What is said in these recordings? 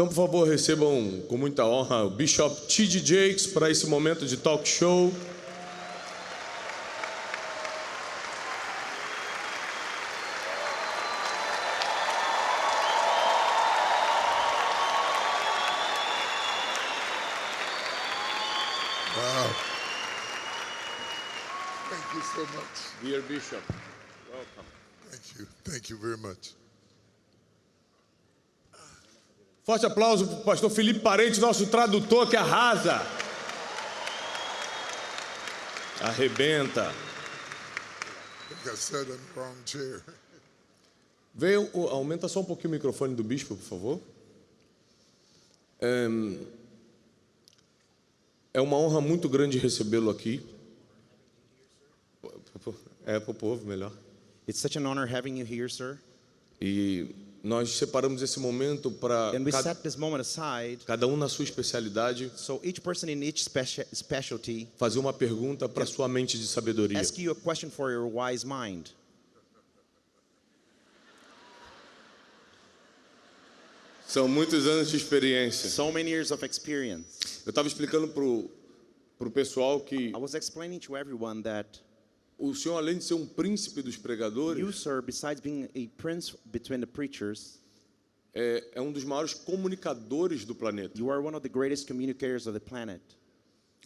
Então, por favor, recebam com muita honra o Bishop T.D. Jakes para esse momento de talk show. Wow. Thank you so much. Dear Bishop, welcome. Thank you. Thank you very much. Forte aplauso para o pastor Felipe Parente, nosso tradutor que arrasa. Arrebenta. I think I sat in the wrong chair. Aumenta só um pouquinho o microfone do bispo, por favor. É uma honra muito grande recebê-lo aqui. É para o povo, melhor. It's such an honor having you here, sir. E nós separamos esse momento para And we set this moment aside cada um na sua especialidade so each person in each specialty fazer uma pergunta para sua mente de sabedoria. ask you a question for your wise mind. São muitos anos de experiência. So many years of experience. Eu estava explicando pro pessoal que I was explaining to everyone that o senhor, além de ser um príncipe dos you, pregadores, sir, besides being a prince between the preachers, é um dos maiores comunicadores do planeta. you are one of the greatest communicators of the planet.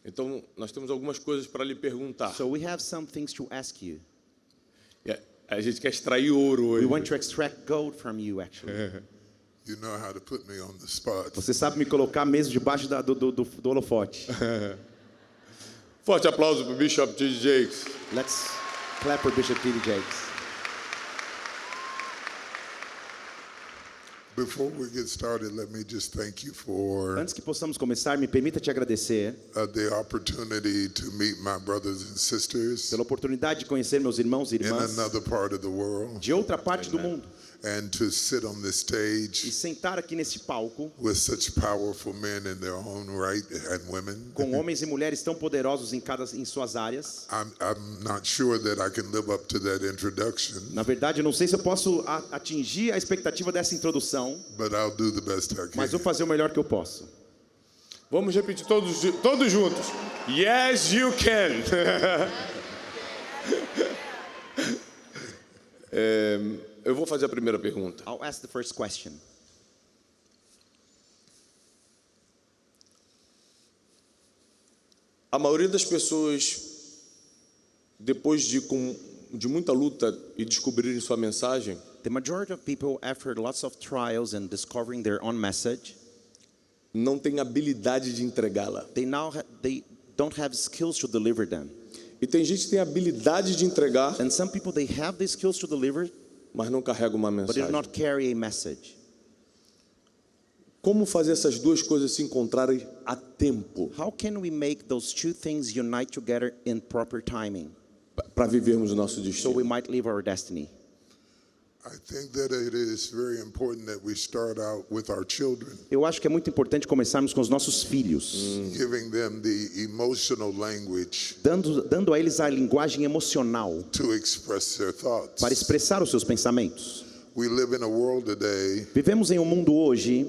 Então, nós temos algumas coisas para lhe perguntar. So we have some things to ask you. A gente quer extrair ouro hoje. We want to extract gold from you, actually. You know how to put me on the spot. Você sabe me colocar mesmo debaixo do holofote. Forte aplauso para o Bishop T.D. Jakes. Let's clap for Bishop T.D. Jakes. Before we get started, let me just thank you for Antes que possamos começar, me permita te agradecer the opportunity to meet my brothers and sisters pela oportunidade de conhecer meus irmãos e in irmãs another part of the world de outra parte do mundo and to sit on this e stage sentar aqui nesse palco with such powerful men in their own right and women. com homens e mulheres tão poderosos em suas áreas. I'm not sure that I can live up to that introduction, Na verdade, eu não sei se eu posso atingir a expectativa dessa introdução, but I'll do the best I mas vou can. fazer o melhor que eu posso. Vamos repetir todos juntos. Yes, you can. Eu vou fazer a primeira pergunta. I'll ask the first question. A maioria das pessoas, depois de muita luta e descobrirem sua mensagem, The majority of people, after lots of trials and discovering their own message, não tem habilidade de entregá-la. they don't have skills to deliver them. E tem gente que tem habilidade de entregar, And some people, they have the skills to deliver, mas não carrega uma but they do mensagem. not carry a message. Como fazer essas duas coisas se encontrarem a tempo How can we make those two things unite together in proper timing para vivermos o nosso so destino? we might live our destiny? I think that it is very important that we start out with our children, Eu acho que é muito importante começarmos com os nossos filhos, giving them the emotional language dando a eles a linguagem emocional to express their thoughts. para expressar os seus pensamentos. We live in a world today Vivemos em um mundo hoje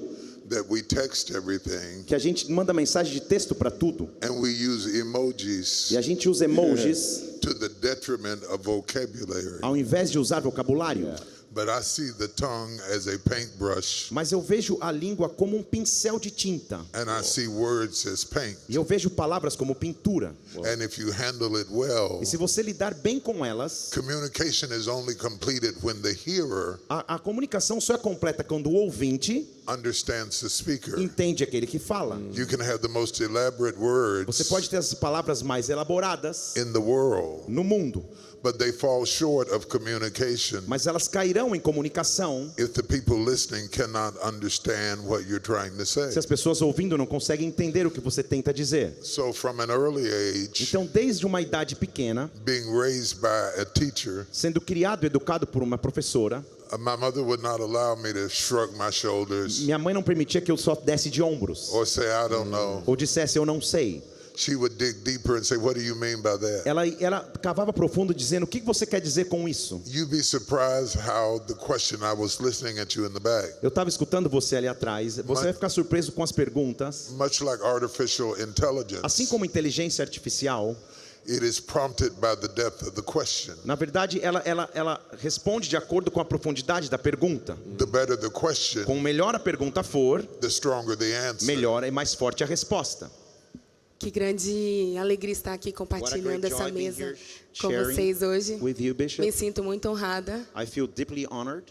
that we text everything que a gente manda mensagem de texto para tudo and we use emojis e a gente usa emojis to the detriment of vocabulary. ao invés de usar vocabulário. But I see the tongue as a paintbrush Mas eu vejo a língua como um pincel de tinta and I see words as paint. e eu vejo palavras como pintura. And if you handle it well, E se você lidar bem com elas, communication is only completed when the hearer a comunicação só é completa quando o ouvinte understands the speaker. entende aquele que fala. You can have the most elaborate Você words pode ter as palavras mais elaboradas in the world, no mundo, but they fall short of communication mas elas cairão em comunicação if the people listening cannot understand what you're trying to say. se as pessoas ouvindo não conseguem entender o que você tenta dizer. So from an early age, Então, desde uma idade pequena, being raised by a teacher, sendo criado e educado por uma professora, my mother would not allow me to shrug my shoulders minha mãe não permitia que eu só desse de ombros or say, I don't know. ou dissesse eu não sei. she would dig deeper and say, what do you mean by that? ela cavava profundo dizendo, o que você quer dizer com isso? You'd be surprised how the question, I was listening at you in the back. Eu estava escutando você ali atrás. Você vai ficar surpreso com as perguntas. Much like artificial intelligence, Assim como inteligência artificial, it is prompted by the depth of the question. na verdade, ela responde de acordo com a profundidade da pergunta. The better the question, Quanto melhor a pergunta for, the stronger the answer. melhor e mais forte a resposta. Que grande alegria estar aqui compartilhando essa mesa com vocês hoje. With you, Me Bishop. sinto muito honrada. I feel deeply honored.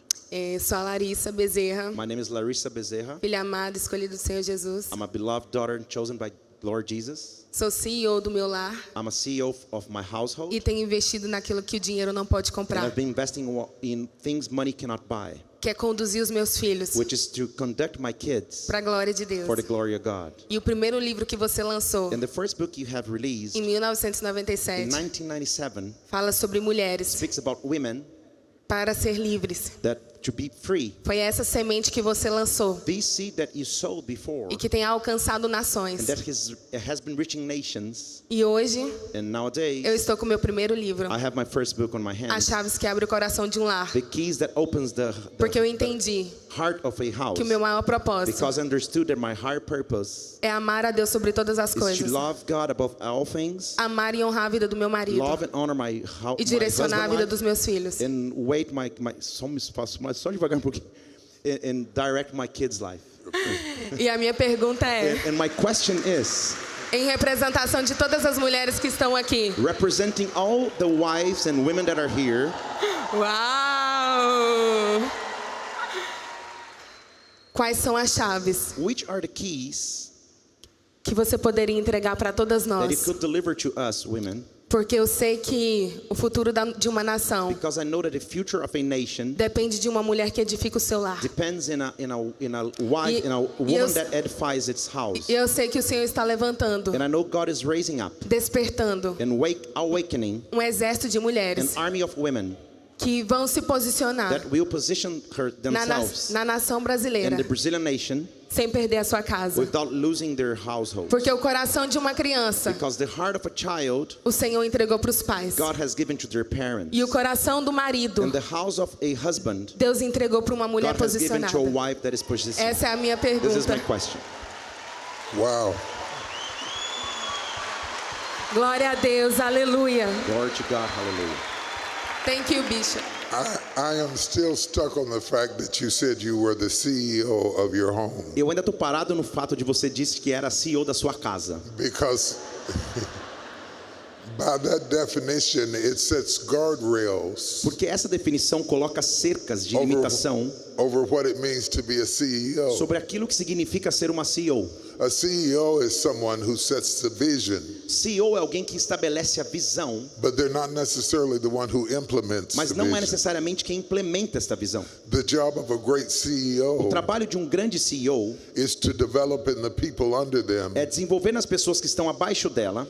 Sou a Larissa Bezerra, My name is Larissa Bezerra. filha amada, escolhida do Senhor Jesus. I'm a beloved daughter chosen by Lord Jesus. Sou CEO do meu lar I'm a CEO of my household. e tenho investido naquilo que o dinheiro não pode And comprar, I've been investing in things money cannot buy, que é conduzir os meus filhos which is to conduct my kids para a glória de Deus. for the glory of God. E o primeiro livro que você lançou, And the first book you have released em in 1997, 1997 fala sobre mulheres speaks about women para ser livres. that to be free. Foi essa semente que você lançou This seed that you sowed before e que tem alcançado nações. and that has been reaching nations. E hoje And nowadays eu estou com o meu primeiro livro, I have my first book on my As hands. Chaves que Abrem o Coração de um Lar, The keys that opens the porque eu entendi heart of a house. que o meu maior propósito Because I understood that my higher purpose é amar a Deus sobre todas as is to coisas, love God above all things, amar e honrar a vida do meu marido love and honor my e direcionar a husband vida life, dos meus filhos. and wait só devagar pouquinho, and direct my kids' life. E a minha pergunta é, And my question is, em representação de todas as mulheres que estão aqui, representing all the wives and women that are here, uau! Quais são as chaves which are the keys que você poderia entregar para todas that you nós? could deliver to us women? Porque eu sei que o futuro de uma nação Because I know that the future of a nation depende de uma mulher que edifica o seu lar. depends in a wife, E- in a e woman eu- that edifies its house. E eu sei que o Senhor está levantando, And I know God is raising up despertando and awakening um exército de an mulheres army of women que vão se posicionar that will position themselves na nação in brasileira the Brazilian nation sem perder a sua casa. without losing their household. Porque o coração de uma criança, Because the heart of a child, o Senhor entregou para os pais. God has given to their parents. E o coração do marido, And the house of a husband, Deus entregou para uma mulher God has given posicionada. to a wife that is positioned. Essa é a minha This is my pergunta. question. Wow. Glória a Deus, aleluia. Glory to God, hallelujah. Thank you, Bishop. I am still stuck on the fact that you said you were the CEO of your home, Eu ainda estou parado no fato de você disse que era CEO da sua casa. because by that definition, it sets guardrails Porque essa definição coloca cercas de limitação over what it means to be a CEO. sobre aquilo que significa ser uma CEO. A CEO is someone who sets the vision, CEO é alguém que estabelece a visão, but they're not necessarily the one who implements mas the não é vision. necessariamente quem implementa esta visão. The job of a great O CEO trabalho de um grande CEO is to develop in the people under them é desenvolver nas pessoas que estão abaixo dela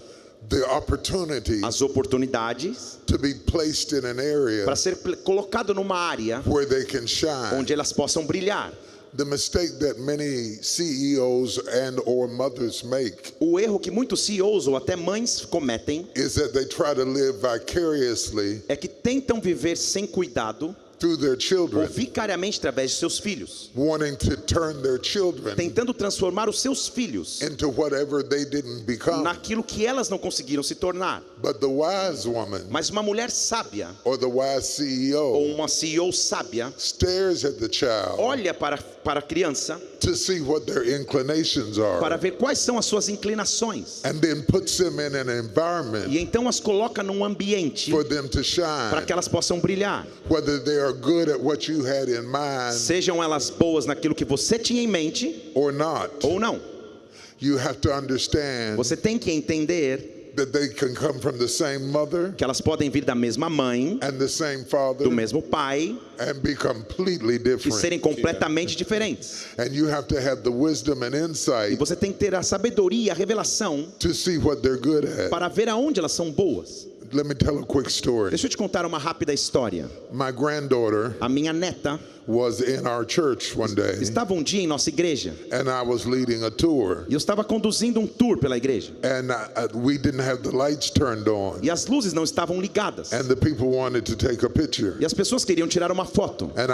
the opportunity as oportunidades to be placed in an area para ser colocado numa área where they can shine. onde elas possam brilhar. The mistake that many CEOs and or mothers make O erro que muitos CEOs ou até mães cometem is that they try to live vicariously é que tentam viver sem cuidado through their ou children, vicariamente através de seus filhos, wanting to turn their children tentando transformar os seus filhos into whatever they didn't become. naquilo que elas não conseguiram se tornar. But the wise woman Mas uma mulher sábia or the wise ou CEO uma CEO sábia stares at the child olha para a criança to see what their inclinations para are ver quais são as suas inclinações and then puts them in an environment e então as coloca num ambiente for them to para shine, que elas possam brilhar. whether they are good at what you had in mind Sejam elas boas naquilo que você tinha em mente or not. ou não. You have to understand Você tem que entender that they can come from the same mother que elas podem vir da mesma mãe, and the same father do mesmo pai and be completely e different. serem completamente diferentes. And you have to have the wisdom and E insight você tem que ter a sabedoria, a revelação to see what they're good at. para ver aonde elas são boas. let me tell a quick story. Deixa eu te contar uma rápida história. My granddaughter A minha neta was in our church one day, estava um dia em nossa igreja and I was leading a tour, e eu estava conduzindo um tour pela igreja. and we didn't have the lights turned on, E as luzes não estavam ligadas. and the people wanted to take a picture. E as pessoas queriam tirar uma foto. And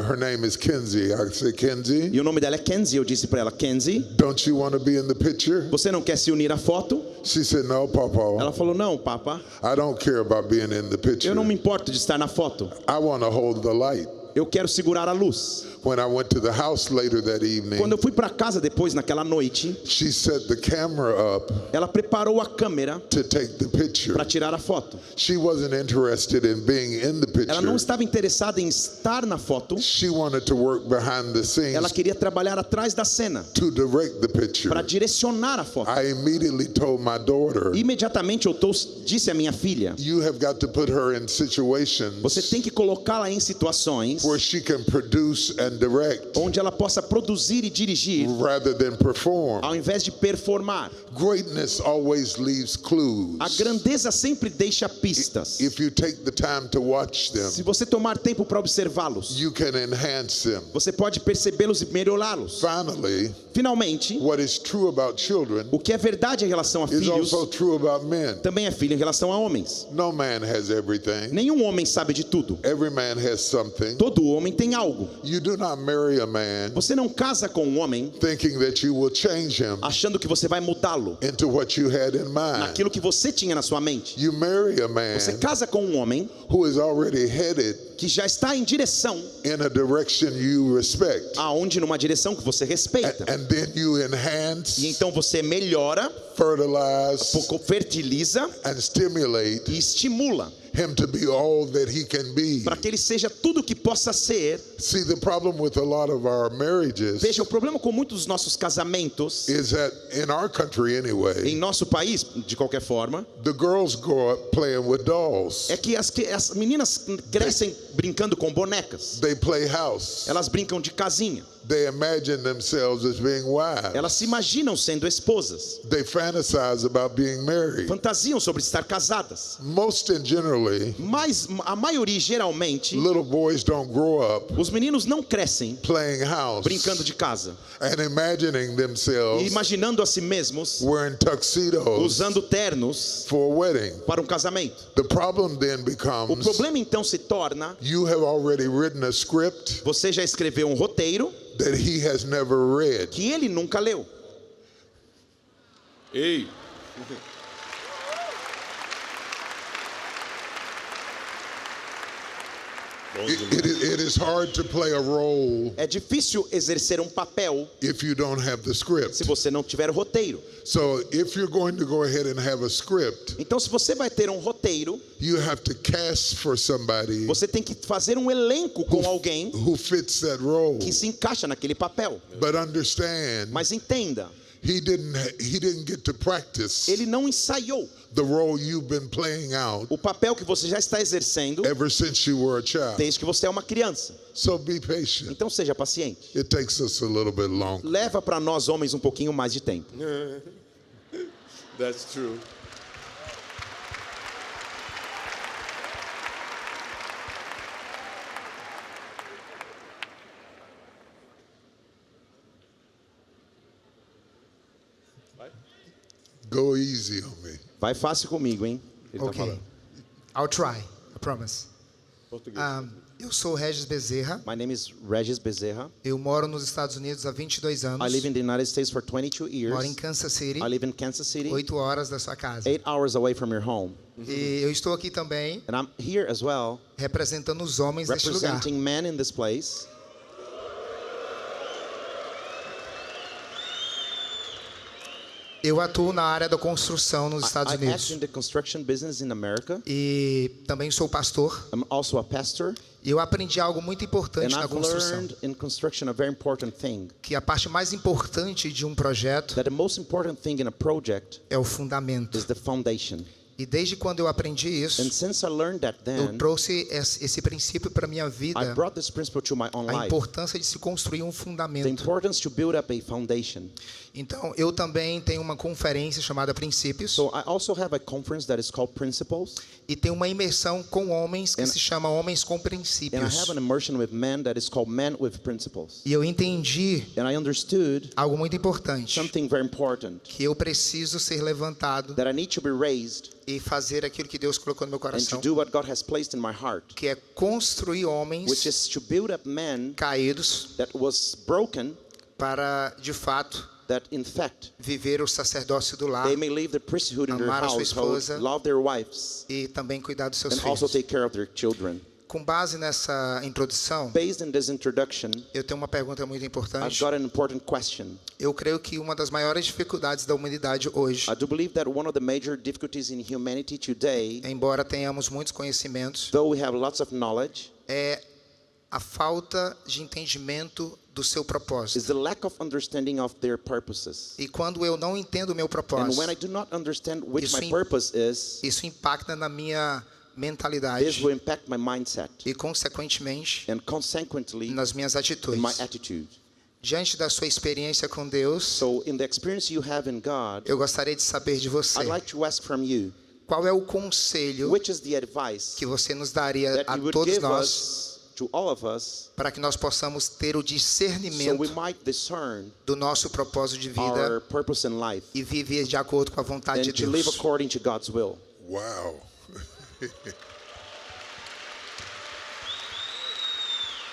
her name is Kenzie. I said, Kenzie, E o nome dela é Kenzie. Eu disse para ela, Kenzie, don't you want to be in the picture? você não quer se unir à foto? She said, no, Papa, Ela falou, não, papa, I don't care about being in the picture. eu não me importo de estar na foto. I want to hold the light. Eu quero segurar a luz. When I went to the house later that evening, Quando eu fui para casa depois, naquela noite, she set the camera up ela preparou a câmera to take the picture. para tirar a foto. She wasn't interested in being in the Ela não picture. estava interessada em estar na foto. She wanted to work behind the Ela scenes queria trabalhar atrás da cena to direct the picture. para direcionar a foto. I immediately told my daughter, Imediatamente eu disse à minha filha, you have got to put her in situations você tem que colocá-la em situações where she can produce and direct onde ela possa produzir e dirigir rather than perform. ao invés de performar. Greatness always leaves clues. A grandeza sempre deixa pistas. If you take the time to watch them, Se você tomar tempo para observá-los, you can enhance them. você pode percebê-los e melhorá-los. Finally, Finalmente, what is true about children o que é verdade em relação a is filhos also true about men. também é filho em relação a homens. No man has everything. Nenhum homem sabe de tudo. Every man has something. Todo homem tem algo. You do not marry a man Você não casa com um homem thinking that you will change him achando que você vai mudá-lo into what you had in mind. naquilo que você tinha na sua mente. You marry a man Você casa com um homem who is already headed que já está em direção in a direction you respect. aonde numa direção que você respeita. And then you E enhance, então você melhora, fertilize, fertiliza and stimulate e estimula him to be all that he can be. para que ele seja tudo que possa ser. See, the problem with a lot of our marriages Veja, o problema com muitos dos nossos casamentos, is that in our country em anyway, nosso país, de qualquer forma, the girls grow up playing with dolls. é que as meninas crescem brincando com bonecas. They play house. Elas brincam de casinha. They imagine themselves as being wives. Elas se imaginam sendo esposas. They fantasize about being married. Fantasiam sobre estar casadas. Most and generally, Mas a maioria, geralmente, little boys don't grow up os meninos não crescem playing house brincando de casa and imagining e themselves imaginando a si mesmos wearing tuxedos usando ternos for a wedding. para um casamento. The problem then O becomes problema então se torna, you have already written a script você já escreveu um roteiro that he has never read. que ele nunca leu. Ei, It is hard to play a role É difícil exercer um papel if you don't have the se script. você não tiver o roteiro. So if you're going to go ahead and have a script, Então, se você vai ter um roteiro, you have to cast for somebody você tem que fazer um elenco com alguém who fits that role. que se encaixa naquele papel. But understand, Mas entenda, he didn't get to practice ele não ensaiou the role you've been playing out o papel que você já está exercendo ever since you were a child. desde que você é uma criança. So be patient. Então seja paciente. It takes us a little bit longer. Leva para nós homens um pouquinho mais de tempo. that's true. Go easy on me. Vai fácil comigo, hein? Ele tá Ok. falando. I'll try. I promise. Português. Eu sou Regis Bezerra. My name is Regis Bezerra. Eu moro nos Estados Unidos há 22 anos. I live in the United States for 22 years. Moro em Kansas City, I live in Kansas City, 8 horas da sua casa. 8 hours away from your home. E eu estou aqui também And I'm here as well, representando os homens deste lugar. representing men in this place. Eu atuo na área da construção nos Estados I act Unidos. in the construction business in America. E também sou pastor. I'm also a pastor. E eu aprendi algo muito importante And na I've construção. learned in construction a very important thing. Que a parte mais importante de um projeto That the most important thing in a project é o fundamento. is the foundation. E desde quando eu aprendi isso, And since I learned that eu then, trouxe esse princípio para minha I vida. brought this principle to my own A life. importância de se construir um The fundamento. importance to build up a foundation. Então, eu também tenho uma conferência chamada Princípios. So I also have a conference that is called Principles. E tem uma imersão com homens que se chama Homens com And I Princípios. have an immersion with men that is called Men with Principles. E eu entendi And I understood algo muito importante. something very important, Que eu preciso ser levantado that I need to be raised e fazer aquilo que Deus colocou no meu and to coração. do what God has placed in my heart, Que é construir which homens is to build up men caídos that was broken, para, de fato, that in fact viver o sacerdócio do lar they may leave the priesthood in their Amar a sua household, esposa. love their wives, e também cuidar dos seus and also filhos. take care of their children. Com base nessa introdução, Based in this introduction, eu tenho uma pergunta muito I've importante. got an important question. Eu creio que uma das maiores dificuldades da humanidade hoje, I do believe that one of the major difficulties in humanity today, embora tenhamos muitos conhecimentos, though we have lots of knowledge, é a falta de entendimento do seu is propósito. the lack of understanding of their purposes. E quando eu não entendo o meu And propósito, when I do not understand which Isso my im- purpose is, isso impacta na minha mentalidade this will impact my mindset e, consequentemente, and consequently nas minhas in my atitudes. attitude. Diante da sua experiência com Deus, So in the experience you have in God, eu gostaria de saber de você, I'd like to ask from you, qual é o conselho which is the advice que você nos daria that a you would todos give nós us, to all of us, para que nós possamos ter o so discernimento we might discern do nosso propósito de our vida purpose in life e viver de acordo com a vontade and de to live Deus. according to God's will. Wow.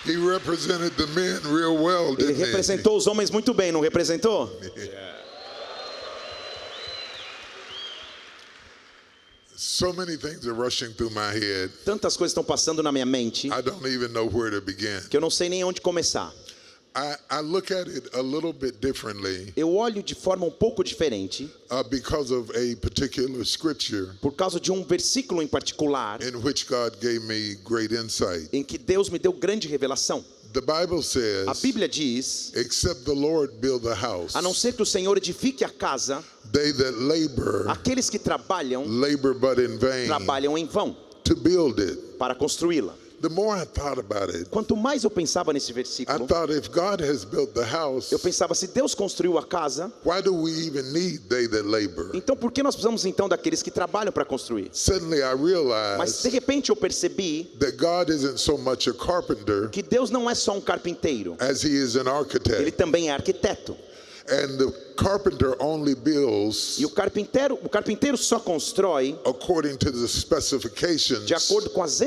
He represented the men real well, Ele didn't he? representou os homens muito bem, não representou? So many things are rushing through my head. Tantas coisas estão passando na minha mente I don't even know where to begin. que eu não sei nem onde começar. I look at it a little bit differently Eu olho de forma um pouco diferente because of a particular scripture por causa de um versículo em particular in which God gave me great insight. em que Deus me deu grande revelação. The Bible A says, Bíblia diz, except the Lord build the house, a não ser que o Senhor edifique a casa, they that labor, aqueles que trabalham, labor but in vain trabalham em vão to build it. para construí-la. The more I thought about it, Quanto mais eu pensava nesse I versículo, thought if God has built the house, eu pensava, se Deus construiu a casa, why do we even need they that labor? então por que nós precisamos então daqueles que trabalham para construir? Suddenly I Mas de realized repente eu percebi that God isn't so much a carpenter que Deus não é só um carpinteiro, as he is an ele architect. também é arquiteto. And the carpenter only builds E o carpinteiro só constrói according to the specifications de acordo com as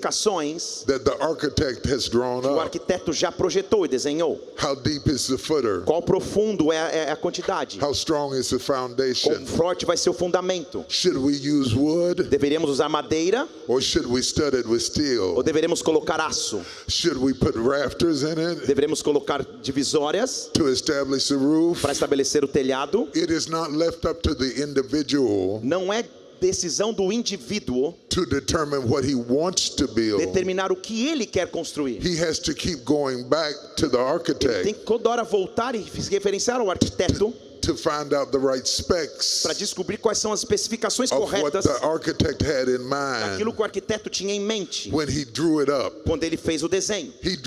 especificações that the architect has drawn que o up. arquiteto já projetou e desenhou. How deep is the footer? Qual profundo é a quantidade? How strong is the Quão foundation? forte vai ser o fundamento? Should we use wood Deveríamos usar madeira or should we stud it with ou steel? deveríamos colocar aço? Should we put rafters in it Deveríamos colocar divisórias to establish the roof? para estabelecer o telhado? It is not left up to the individual Não é decisão do indivíduo to determine what he wants to build. determinar o que ele quer construir. He has to keep going back to the Tem architect que toda hora voltar e se referenciar ao arquiteto to find out the right specs para descobrir quais são as especificações of what corretas the architect had in daquilo mind que o arquiteto tinha em mente when he drew it up. quando ele fez o desenho. He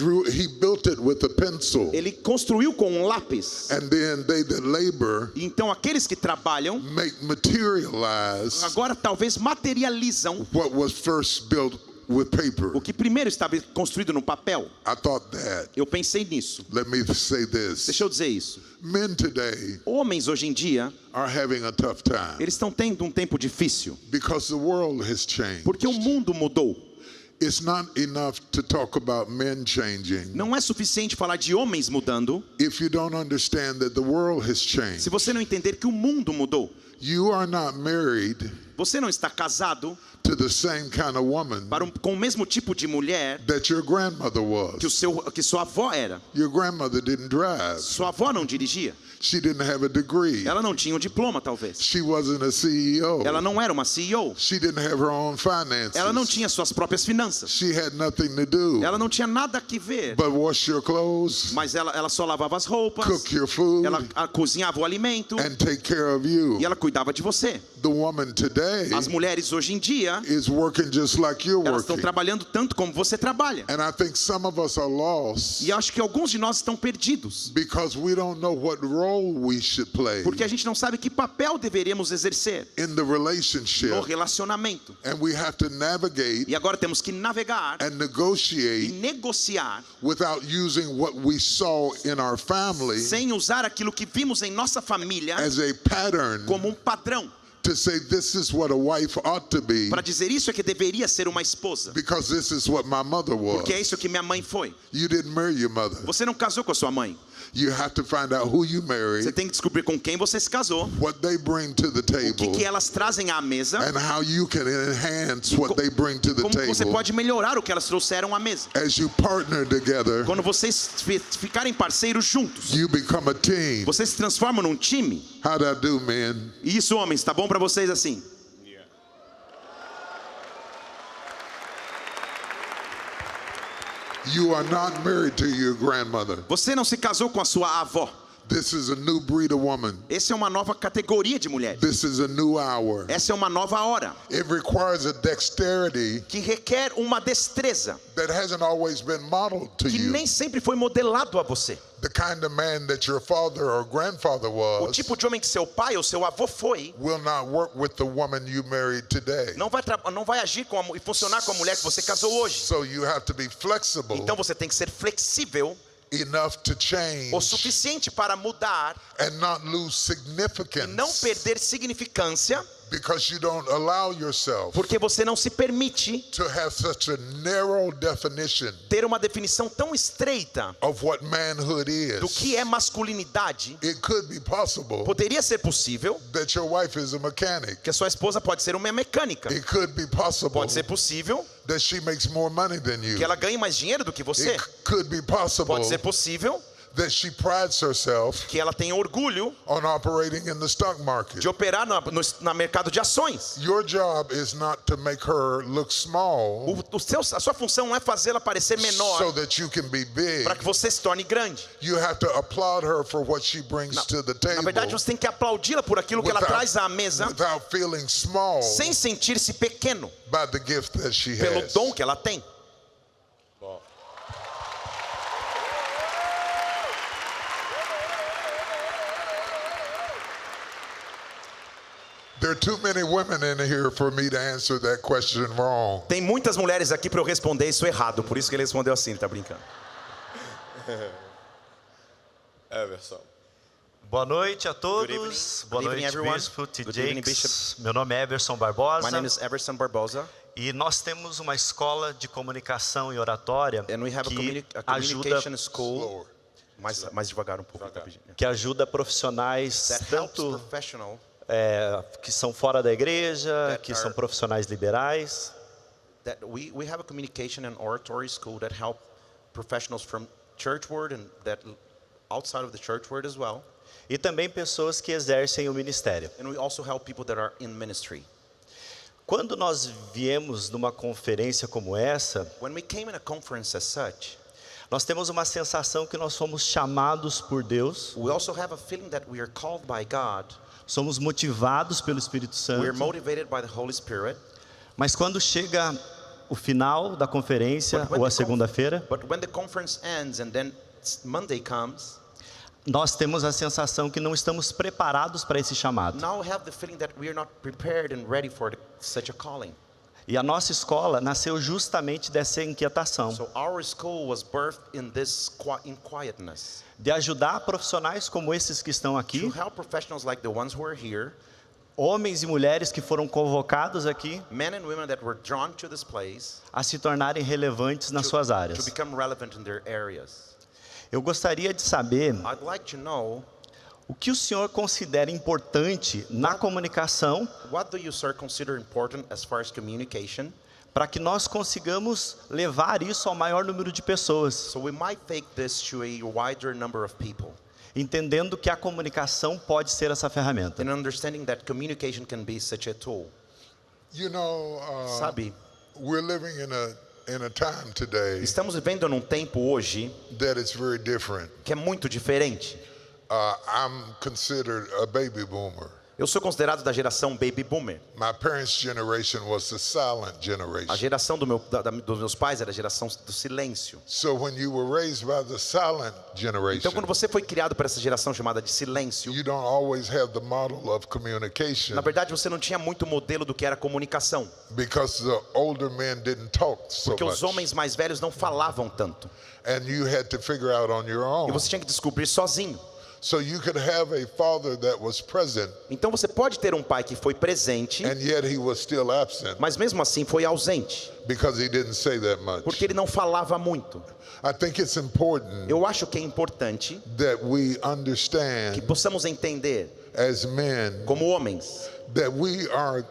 built it with a pencil. Ele construiu com um lápis. And then they that labor E então aqueles que trabalham make materialize agora talvez materializam what was first built with paper. o que primeiro estava construído no papel. I thought that. Eu pensei nisso. Let me say this. Deixa eu dizer isso. Men today Homens hoje em dia, are having a tough time eles estão tendo um tempo difícil, because the world has changed. porque o mundo mudou. It's not enough to talk about men changing Não é suficiente falar de homens mudando if you don't understand that the world has changed. se você não entender que o mundo mudou. You are not married Você não está casado to the same kind of woman com o mesmo tipo de mulher that your grandmother que sua avó era. Your grandmother didn't drive. Sua avó não dirigia. She didn't have a degree. Ela não tinha um diploma, talvez. She wasn't a CEO. Ela não era uma CEO. She didn't have her own finances. Ela não tinha suas próprias finanças. She had nothing to do Ela não tinha nada que ver. but wash your clothes, Mas ela só lavava as roupas. cook your food, Ela cozinhava o alimento. and take care of you. E ela cuidava de você. The woman today today As mulheres hoje em dia, is working just like you're elas estão working. trabalhando tanto como você trabalha. And I think some of us are lost E eu acho que alguns de nós estão perdidos, because we don't know what role we should play porque a gente não sabe que papel deveríamos exercer in the no relationship. relacionamento. And we have to navigate E agora temos que navegar and e negotiate negociar without using what we saw in our family sem usar aquilo que vimos em nossa família as a pattern como padrão. to say this is what a wife ought to be Para dizer isso é que deveria ser uma esposa, because this is what my mother was. porque é isso que minha mãe foi. You didn't marry your mother. Você não casou com a sua mãe. You have to find out who you Você married, tem que descobrir com quem você se casou, what they bring to the o que table, elas trazem à mesa, and how you can enhance what they bring to the como você table pode melhorar o que elas trouxeram à mesa. as you partner together. Quando vocês ficarem parceiros juntos, You become a team. vocês se transformam num time. How'd I do, man? E isso, homens, tá bom para vocês assim? You are not married to your grandmother. Você não se casou com a sua avó. This is a new breed of woman. Essa é uma nova categoria de mulher. This is a new hour. Essa é uma nova hora It requires a dexterity que requer uma destreza that hasn't always been modeled to que you. nem sempre foi modelado a você. The kind of man that your father or grandfather O was tipo de homem que seu pai ou seu avô foi will not work with the woman you married today. não vai agir e funcionar com a mulher que você casou hoje. So you have to be flexible Então você tem que ser flexível enough to change o suficiente para mudar and not lose e significance não perder significância, because you don't allow yourself porque você não se permite to have such a narrow definition ter uma definição tão estreita of what manhood do is. que é masculinidade. It could be possible Poderia ser possível that your wife is a mechanic. que a sua esposa pode ser uma mecânica. It could be possible Pode ser possível that she makes more money than you. que ela ganhe mais dinheiro do que você. It could be possible Pode ser possível that she prides herself que ela tenha orgulho on operating in the stock market. de operar no mercado de ações. Your job is not to make her look small A sua função não é fazê-la parecer so menor that you can be big. para que você se torne grande. You have to applaud her for what she brings to the Na verdade, table você tem que aplaudi-la por aquilo que ela traz à mesa, without feeling small sem sentir-se pequeno by the gift that she pelo has. dom que ela tem. There are too many women in here for me to answer that question wrong. Tem muitas mulheres aqui para eu responder isso errado, por isso que ele respondeu assim, ele tá brincando. Everson. Boa noite a todos. evening. Boa Good evening, noite, everyone. Bispo Good evening, TJ. Meu nome é Everson Barbosa. My name is Everson Barbosa, E nós temos uma escola de comunicação e oratória and we have que a ajuda, communication school. Mais devagar um pouco. que ajuda profissionais That helps tanto professional que são fora da igreja, That que are- são profissionais liberais. that we have a communication and oratory school that help professionals from church world and that outside of the church world as well. E também pessoas que exercem o ministério. And we also help people that are in ministry. Quando nós viemos numa conferência como essa, When we came in a conference as such, nós temos uma sensação que nós fomos chamados por Deus, we also have a feeling that we are called by God. somos motivados pelo Espírito We are Santo. motivated by the Holy Spirit. Mas quando chega o final da conferência But when ou a the segunda-feira, But when the conference ends and then Monday comes, nós temos a sensação que não estamos preparados para esse chamado. now we have the feeling that we are not prepared and ready for such a calling. E a nossa escola nasceu justamente dessa inquietação, So our school was birthed in this in quietness de ajudar profissionais como esses que estão to aqui, help professionals like the ones who are here, homens e mulheres que foram convocados aqui, men and women that were drawn to this place, a se tornarem relevantes nas suas to áreas. become relevant in their areas. Eu gostaria de saber I'd like to know, o que o senhor considera importante na comunicação what do you, sir, consider important as far as communication, para que nós consigamos levar isso ao maior número de pessoas, so we might take this to a wider number of people, entendendo que a comunicação pode ser essa ferramenta. and understanding that communication can be such a tool. You know, Sabe, we're living in a time today estamos vivendo num tempo hoje that is very different. que é muito diferente. I'm considered a baby boomer. Eu sou considerado da geração Baby Boomer. My parents' generation was the silent A generation. geração dos meus pais era a geração do silêncio. So when you were raised by the silent generation, Então, quando você foi criado por essa geração chamada de silêncio, you don't always have the model of communication na verdade você não tinha muito modelo do que era comunicação, because the older men didn't talk so porque much. os homens mais velhos não falavam tanto. And you had to figure out on your E own. você tinha que descobrir sozinho. So you could have a father that was present, Então você pode ter um pai que foi presente, and yet he was still absent mas mesmo assim foi ausente, because he didn't say that much. porque ele não falava muito. I think it's important Eu acho que é importante that we que understand possamos entender, as men como homens, that we are,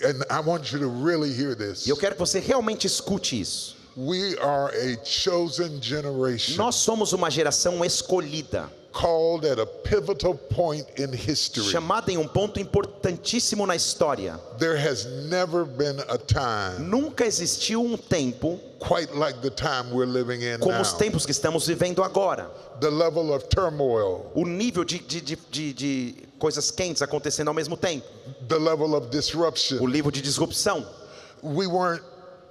and I want you to really hear this, e eu quero que você realmente escute isso. we are a chosen generation Nós somos uma geração escolhida, called at a pivotal point in history. chamada em um ponto importantíssimo na história. There has never been a time Nunca existiu um tempo quite like the time we're living in como now. os tempos que estamos vivendo agora. The level of turmoil, O nível de coisas quentes acontecendo ao mesmo tempo. the level of O disruption. nível de disrupção. We weren't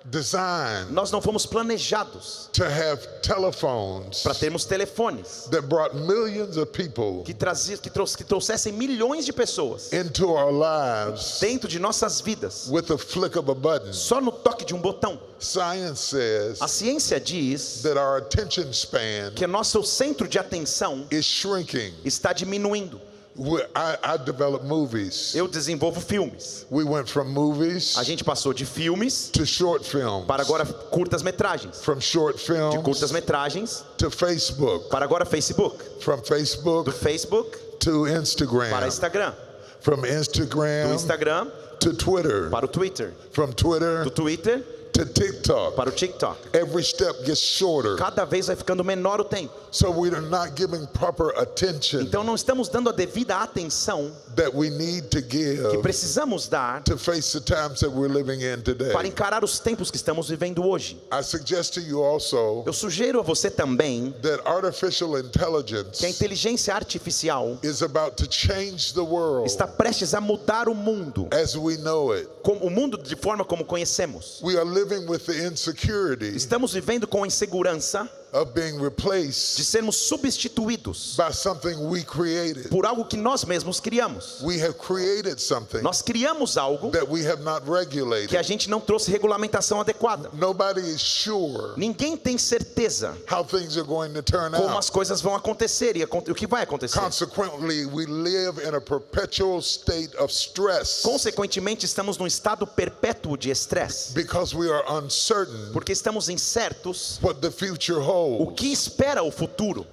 designed Nós não fomos planejados to have telephones para termos telefones that brought millions of people que trouxessem milhões de pessoas into our lives dentro de nossas vidas, with a flick of a button. só no toque de um botão. Science says A ciência diz that our attention span que nosso centro de atenção is shrinking. está diminuindo. I developed movies. Eu desenvolvo filmes. We went from movies A gente passou de filmes to short films, para agora curtas-metragens. from short De films curtas-metragens to Facebook, para agora Facebook. from Do Facebook Facebook to para Instagram, Instagram. from Do Instagram Instagram to Twitter, para o Twitter. from Twitter Do Twitter to TikTok. para o TikTok. Every step gets shorter. Cada vez vai ficando menor o tempo. So we are not giving proper attention Então não estamos dando a devida atenção that we need to que give precisamos dar to face the times that we're living in today. para encarar os tempos que estamos vivendo hoje. I suggest to you also Eu sugiro a você também that artificial que a intelligence inteligência artificial is about to change the world está prestes a mudar o mundo, as we know it. o mundo de forma como conhecemos. We are living with the insecurity Estamos vivendo com a insegurança of being replaced de sermos substituídos by something we created. por algo que nós mesmos criamos. We have created something Nós criamos algo that we have not que a regulated. gente não trouxe regulamentação adequada. Nobody is sure Ninguém tem certeza how things are going to turn como out. as coisas vão acontecer e o que vai acontecer. Consequently, we live in a perpetual state of stress Consequentemente, estamos num estado perpétuo de estresse, because we are uncertain porque estamos incertos what the future o holds. que espera o futuro.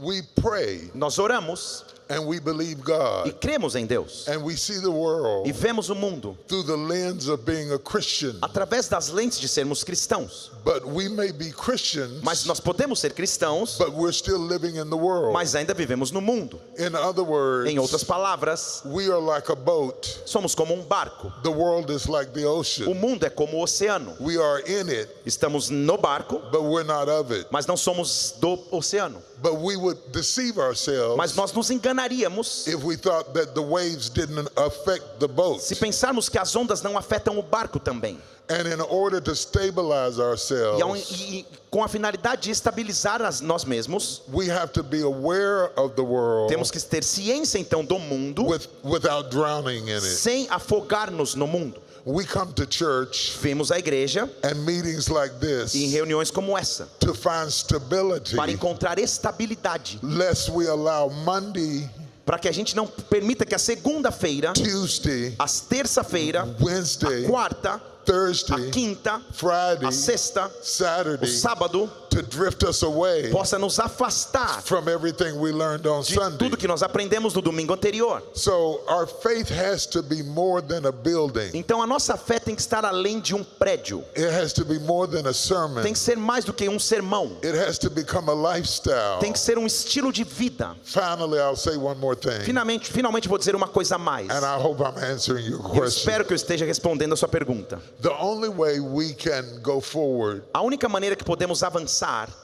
We pray Nós oramos and we believe e God, cremos em Deus and we see the world e vemos o mundo through the lens of being a Christian. através das lentes de sermos cristãos. But we may be Christians, Mas nós podemos ser cristãos, but we're still living in the world. mas ainda vivemos no mundo. In other words, Em outras palavras, we are like a boat. somos como um barco. The world is like the O ocean. mundo é como o oceano. We are in it, Estamos no barco, but we're not of it. mas não somos do oceano. But we would deceive ourselves Mas nós nos enganaríamos if we thought that the waves didn't affect the boat. se pensarmos que as ondas não afetam o barco também. And in order to stabilize ourselves, E com a finalidade de estabilizar nós mesmos, we have to be aware of the world temos que ter ciência então do mundo without drowning in it. sem afogar-nos no mundo. We come to church Vimos a igreja and meetings like this em reuniões como essa to find stability, para encontrar estabilidade, lest we allow Monday, para que a gente não permita que a segunda-feira, Tuesday, a terça-feira, Wednesday, a quarta, Thursday, a quinta, Friday, a sexta, o Saturday sábado to drift us away possa nos afastar from everything we learned on de Sunday. tudo que nós aprendemos no domingo anterior. So our faith has to be more than a building. Então a nossa fé tem que estar além de um prédio. It has to be more than a sermon. Tem que ser mais do que um sermão. It has to become a lifestyle. Tem que ser um estilo de vida. Finally, I'll say one more thing. Finalmente vou dizer uma coisa a mais. And I hope I'm answering your Eu question. espero que eu esteja respondendo a sua pergunta. The only way we can go forward A única maneira que podemos avançar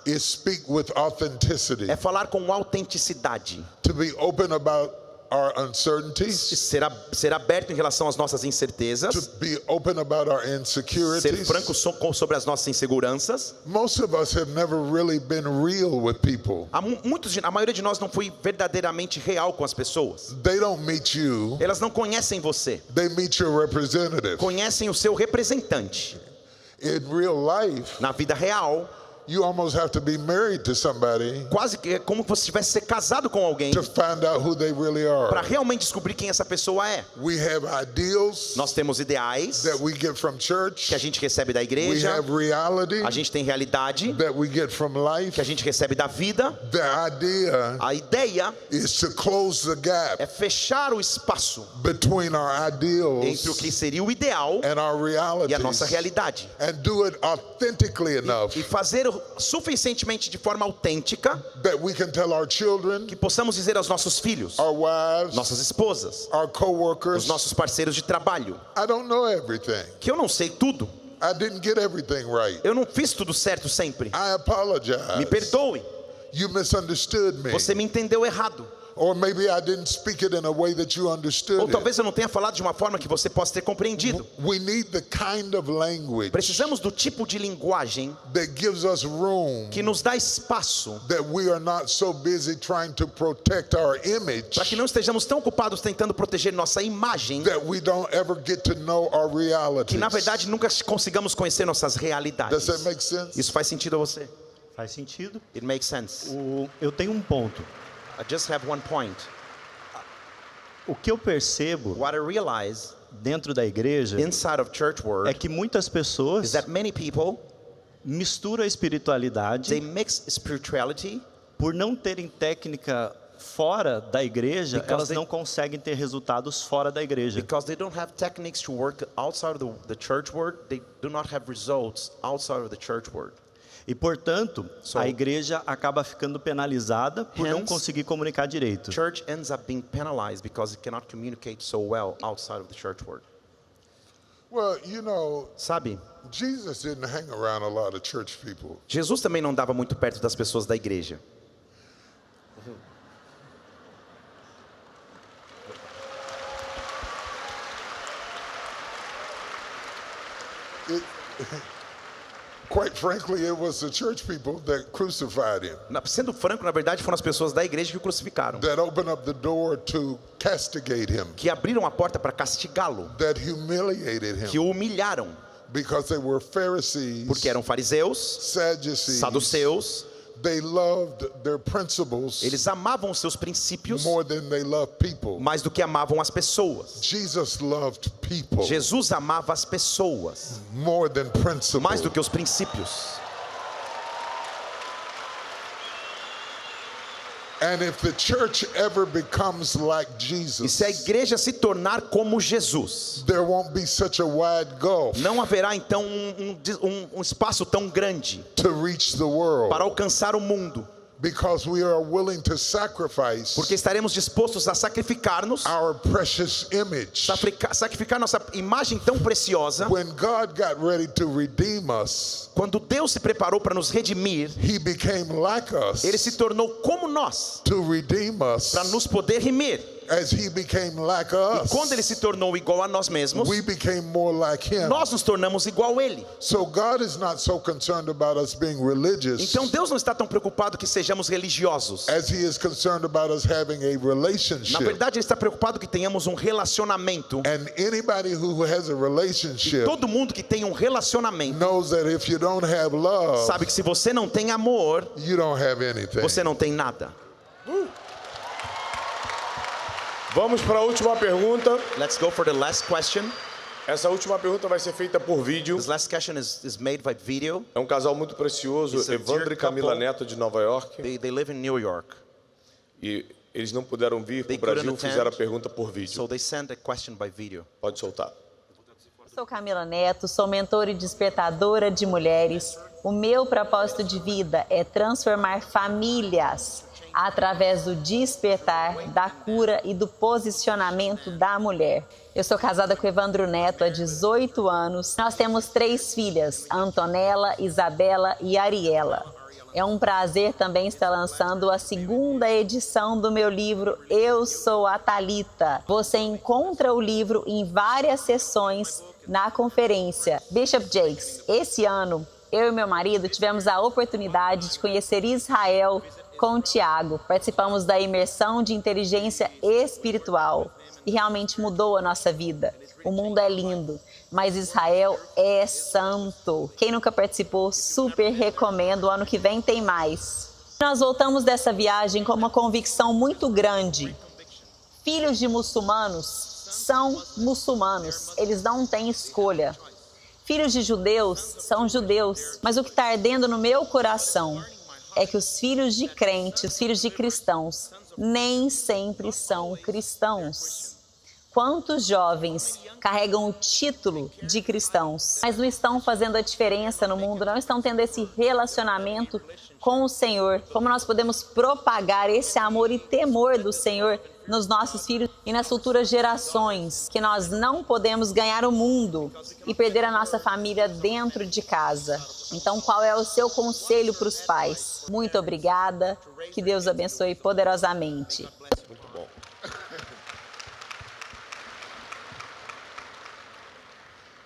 is speak with authenticity. é falar com autenticidade. To be open about our uncertainties, ser aberto em relação às nossas incertezas, to be open about our ser insecurities. franco sobre as nossas inseguranças. Most of us have never really been real with people. A maioria de nós não foi verdadeiramente real com as pessoas. They don't meet you, Elas não conhecem você, they meet your representative. conhecem o seu representante. In real life, Na vida real, you almost have to be married to somebody quase que é como se você tivesse ser casado com alguém to find out who they really para are. realmente descobrir quem essa pessoa é. We have ideals Nós temos ideais that we get from church. que a gente recebe da We igreja, have reality a gente tem realidade that we get from life. que a gente recebe da vida. The idea A ideia is to close the gap é fechar o espaço between our ideals entre o que seria o ideal and our e a nossa realities, realidade. and do it authentically enough E fazer suficientemente de forma autêntica that we can tell our children, que possamos dizer aos nossos filhos, our wives, nossas esposas, our os co-workers, nossos parceiros de trabalho, I don't know everything. que eu não sei tudo. I didn't get everything right. Eu não fiz tudo certo sempre. I apologize. Me perdoe. You misunderstood me. Você me entendeu errado. Or maybe I didn't speak it in a way that you Ou understood it. talvez eu não tenha falado de uma forma que você possa ter compreendido. We need the kind of language Precisamos do tipo de linguagem that gives us room, que nos dá espaço that we are not so busy trying to protect our image para que não estejamos tão ocupados tentando proteger nossa imagem that we don't ever get to know our que realities. na verdade nunca consigamos conhecer nossas realidades. Does that make sense? Isso faz sentido a você? Faz sentido. It makes sense. Eu tenho um ponto. I just have one point. O que eu percebo What I realize dentro da igreja inside of church é world que muitas is pessoas that many people, misturam a espiritualidade they mix spirituality por não terem técnica fora da igreja, Because elas they- não conseguem ter resultados fora da igreja. because they don't have techniques to work outside of the church world. They do not have results outside of the church world. E, portanto, So- a igreja acaba ficando penalizada por não Hence- conseguir comunicar direito. Church ends up being penalized because it cannot communicate so well outside of the church world. Well, you know, Sabe? Jesus didn't hang around a lot of church people. Jesus também não dava muito perto das pessoas da igreja. Quite frankly, it was the church people that crucified him, Sendo franco, na verdade, foram as pessoas da igreja que o crucificaram, that opened up the door to castigate him, que abriram a porta para castigá-lo, that humiliated que him, o humilharam, because they were Pharisees, porque eram fariseus, Sadducees. saduceus. They loved their principles Eles amavam os seus princípios more than they loved people. mais do que amavam as pessoas. Jesus loved people Jesus amava as pessoas more than principles. mais do que os princípios. And if the church ever becomes like E se a Jesus, igreja se tornar como Jesus, there won't be such a wide gulf não haverá então um espaço tão grande to reach the world, para alcançar o mundo, because we are willing to sacrifice porque estaremos dispostos a sacrificar-nos, our precious image. sacrificar nossa imagem tão preciosa. When God got ready to redeem us, Quando Deus se preparou para nos redimir, He became like us Ele se tornou como nós, to redeem us. para nos poder remir. As He became like E quando Ele us, se tornou igual a nós mesmos, we became more like Him. nós nos tornamos igual a Ele. So God is not so concerned about us being religious Então Deus não está tão preocupado que sejamos religiosos. as He is concerned about us having a Na relationship. verdade, Ele está preocupado que tenhamos um relacionamento. And anybody who has a relationship Todo mundo que tem um relacionamento knows that if you don't have love, sabe que se você não tem amor, you don't have anything. você não tem nada. Vamos para a última pergunta. Let's go for the last question. Essa última pergunta vai ser feita por vídeo. This last question is made by video. É um casal muito precioso, It's a Evandro dear e Camila couple. Neto de Nova York. They live in New York, E eles não puderam vir para They o Brasil, couldn't attend. fizeram a pergunta por vídeo. so they sent a question by video. Pode soltar. Sou Camila Neto, sou mentora e despertadora de mulheres. O meu propósito de vida é transformar famílias através do despertar, da cura e do posicionamento da mulher. Eu sou casada com Evandro Neto há 18 anos. Nós temos 3 filhas, Antonella, Isabela e Ariela. É um prazer também estar lançando a 2ª edição do meu livro Eu Sou a Thalita. Você encontra o livro em várias sessões na conferência Bishop Jakes. Esse ano, eu e meu marido tivemos a oportunidade de conhecer Israel com o Tiago. Participamos da imersão de inteligência espiritual e realmente mudou a nossa vida. O mundo é lindo, mas Israel é santo. Quem nunca participou, super recomendo. O ano que vem tem mais. Nós voltamos dessa viagem com uma convicção muito grande. Filhos de muçulmanos são muçulmanos. Eles não têm escolha. Filhos de judeus são judeus. Mas o que está ardendo no meu coração é que os filhos de crentes, os filhos de cristãos, nem sempre são cristãos. Quantos jovens carregam o título de cristãos, mas não estão fazendo a diferença no mundo, não estão tendo esse relacionamento com o Senhor? Como nós podemos propagar esse amor e temor do Senhor nos nossos filhos e nas futuras gerações? Que nós não podemos ganhar o mundo e perder a nossa família dentro de casa. Então, qual é o seu conselho para os pais? Muito obrigada, que Deus abençoe poderosamente.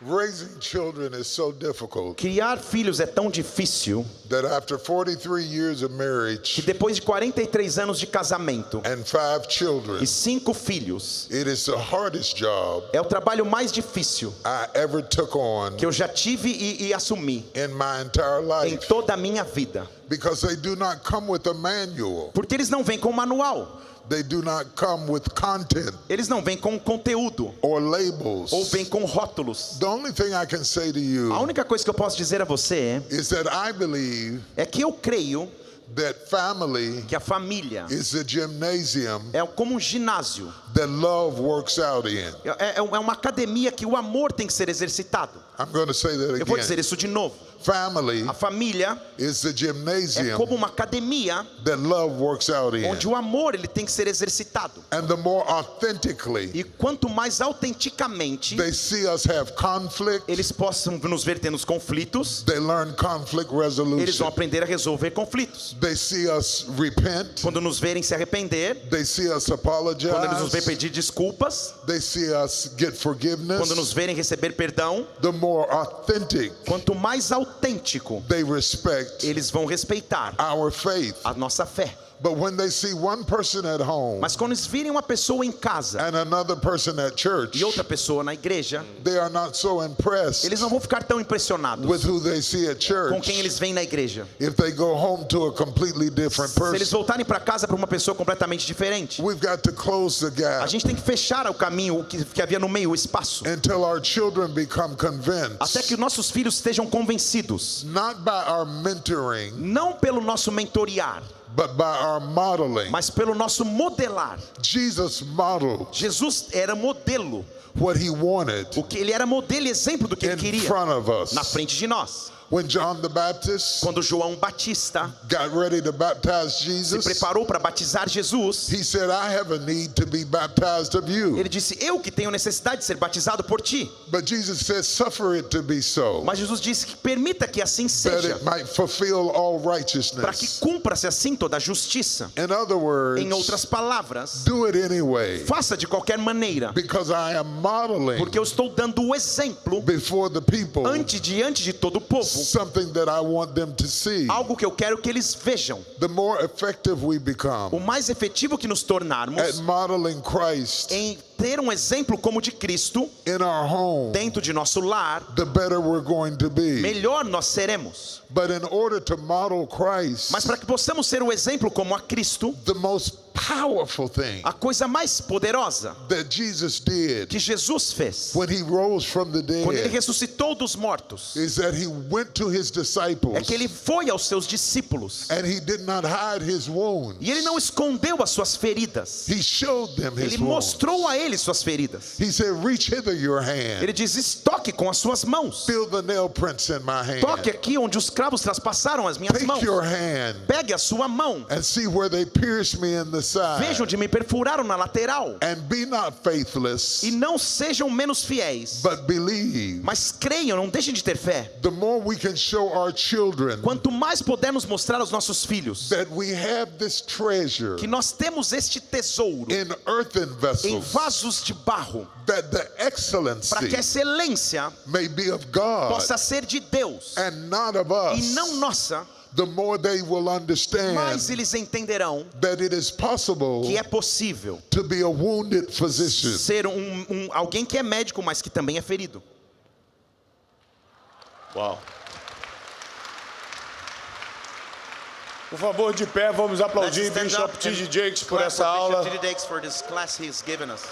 Raising children is so difficult Criar filhos é tão difícil that after 43 years of que marriage depois de 43 anos de casamento and 5 children, e 5 filhos, it is the hardest job é o trabalho mais difícil I ever took on que eu já tive e assumi in my entire em life, toda a minha vida. because they do not come with a manual. Porque eles não vêm com manual, They do not come with content eles não vêm com conteúdo or labels. ou vêm com rótulos. The only thing I can say to A you única coisa que eu posso dizer a você is that I believe é que eu creio that family que a família is a gymnasium é como um ginásio, that love works out in. é uma academia que o amor tem que ser exercitado. I'm going to say that Eu vou again. dizer isso de novo. Family A família is the é gymnasium como uma academia that love works out in. onde o amor ele tem que ser exercitado. And the more authentically E quanto mais autenticamente they see us have conflict, eles possam nos ver tendo os conflitos, they learn conflict eles vão resolution. aprender a resolver conflitos. They see us repent, Quando nos verem se arrepender, they see us quando eles nos verem apologize, pedir desculpas, they see us get quando nos forgiveness. verem receber perdão, The more authentic quanto mais autêntico, they respect eles vão respeitar our faith. a nossa fé. But when they see one person at home Mas quando eles virem uma pessoa em casa and another person at church, e outra pessoa na igreja, they are not so impressed eles não vão ficar tão impressionados with who they see at com quem church eles veem na igreja. if they go home to a completely different Se eles person. voltarem para casa para uma pessoa completamente diferente, We've got to close the a gap gente tem que fechar o caminho que havia no meio, o espaço, until our children become até convinced, que nossos filhos estejam convencidos, not by our mentoring, não pelo nosso mentorear, but by our modeling. mas pelo nosso modelar. Jesus modeled Jesus era modelo, what he wanted o que ele era modelo e exemplo do que ele in queria front of na us. frente de nós. When John the Baptist Quando João Batista got ready to baptize se Jesus, preparou para batizar Jesus, he said, I have a need to be baptized of you. ele disse: eu que tenho necessidade de ser batizado por ti. But Jesus said, suffer it to be so, Mas Jesus disse que permita que assim that seja, it might fulfill all para que righteousness. cumpra-se assim toda a justiça. In other Em outras words, palavras, do it anyway, faça de qualquer maneira, because I am modeling porque eu estou dando o exemplo before the people diante de todo o povo, something that I want them to see. algo que eu quero que eles vejam. The more effective we O become mais efetivo que nos at tornarmos modeling Christ em ter um exemplo como de Cristo in our home, dentro de nosso lar, the better we're going to be. melhor nós seremos. But in order to model Christ, Mas para que possamos ser o exemplo como a Cristo, the most powerful thing a coisa mais poderosa that Jesus did que Jesus fez when he rose from the quando ele dead ressuscitou dos mortos is that he went to his é disciples que ele foi aos seus discípulos and he did not hide his wounds. e ele não escondeu as suas feridas. He showed them his Ele wounds. mostrou a eles suas feridas. He said, reach hither your hand. Ele diz: toque com as suas mãos. Feel the nail prints in my hand. Toque aqui onde os cravos traspassaram as minhas Take mãos. your hand Pegue a sua mão and see where they pierced me in the the side. Vejam onde me perfuraram na lateral. And be not faithless, E não sejam menos fiéis, but believe. mas creiam, não deixem de ter fé. The more we can show our children Quanto mais pudermos mostrar aos nossos filhos that we have this treasure que nós temos este tesouro in earthen em vessels, vasos de barro, that the para que excellency excelência may be of God possa ser de Deus and not of e us, não nossa, the more they will understand mais eles entenderão that it is possible que é possível to be a wounded physician. ser alguém que é médico, mas que também é ferido. Uau. Por favor, de pé, vamos aplaudir Bishop T.D. Jakes por essa aula. Bishop T.D. Jakes for this class he's given us.